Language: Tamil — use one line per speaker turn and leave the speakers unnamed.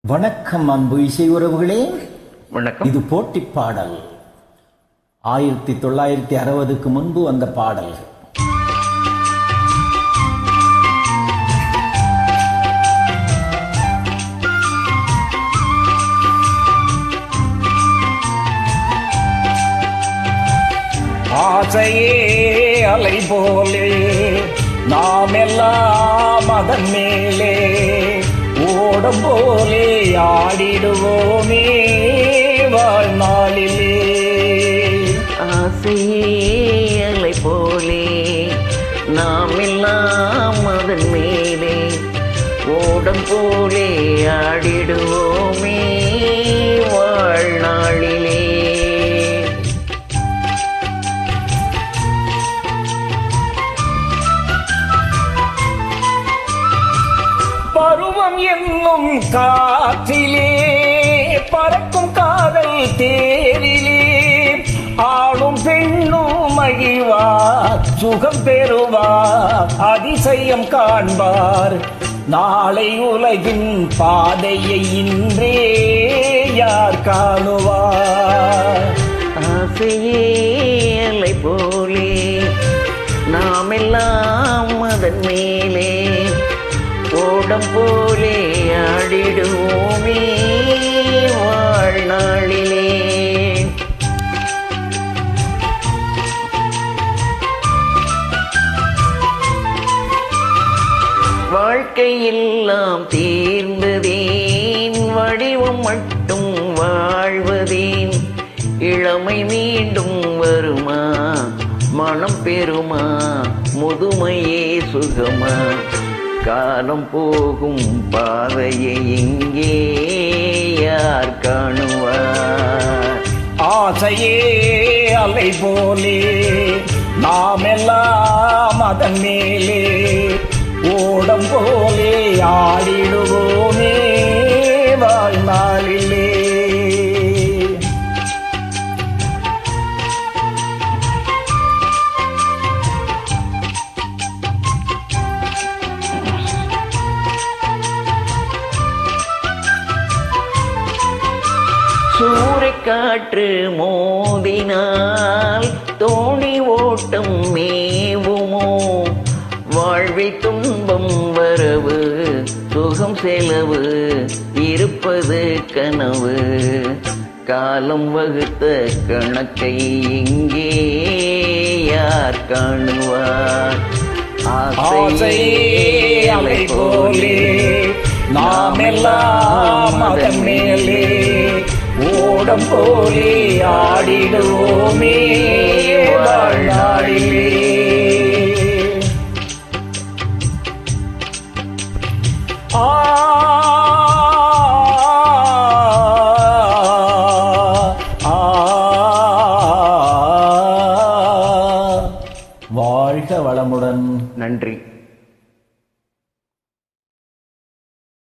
வணக்கம் அன்பு இசை உறவுகளே.
வணக்கம்.
இது போட்டி பாடல். 1960க்கு முன்பு வந்த பாடல்.
ஆசையே அலை போலே நாம் எல்லாம் அதன் மேலே ஓடம் போலே ஆடிடுவோமே வாழ்நாளிலே.
ஆசையே அலை போலே நாம் எல்லாம் அதன் மேலே ஓடம் போலே ஆடிடுவோமே வாழ்நாளிலே.
பருவம் என்னும் காற்றிலே பறக்கும் காதல் தேரிலே ஆளும் பெண்ணும் மகிழ்வார், சுகம் பெறுவார், அதிசயம் காண்பார். நாளை உலகின் பாதையை இன்றே யார் காணுவார்?
ஆசையே அலை போலே நாம் எல்லாம் அதன் மேலே ஓடம் போலே ஆடிடுவோமே வாழ்நாளிலே. வாழ்க்கையெல்லாம் தீர்ந்ததேன், வடிவம் மட்டும் வாழ்வதேன். இளமை மீண்டும் வருமா, மனம் பெறுமா, முதுமையே சுகமா? காலம் போகும் பாதையை இங்கே யார் காணுவார்?
ஆசையே அலை போலே நாம் எல்லாம் அதன் மேலே ஓடம் போலே ஆடிடுவோமே வாழ்நாளிலே.
சூறைக்காற்று மோதினால் தோணி ஓட்டம் மேவுமோ? வாழ்வில் துன்பம் வரவு, சுகம் செலவு, இருப்பது கனவு. காலம் வகுத்த கணக்கை இங்கே யார் காணுவார்?
ஆசையே அலை போலே நாம் எல்லாம் அதன் மேலே ஓடம் போலே ஆடிடுவோமே வாழ்நாளிலே. வாழ்க வளமுடன்.
நன்றி.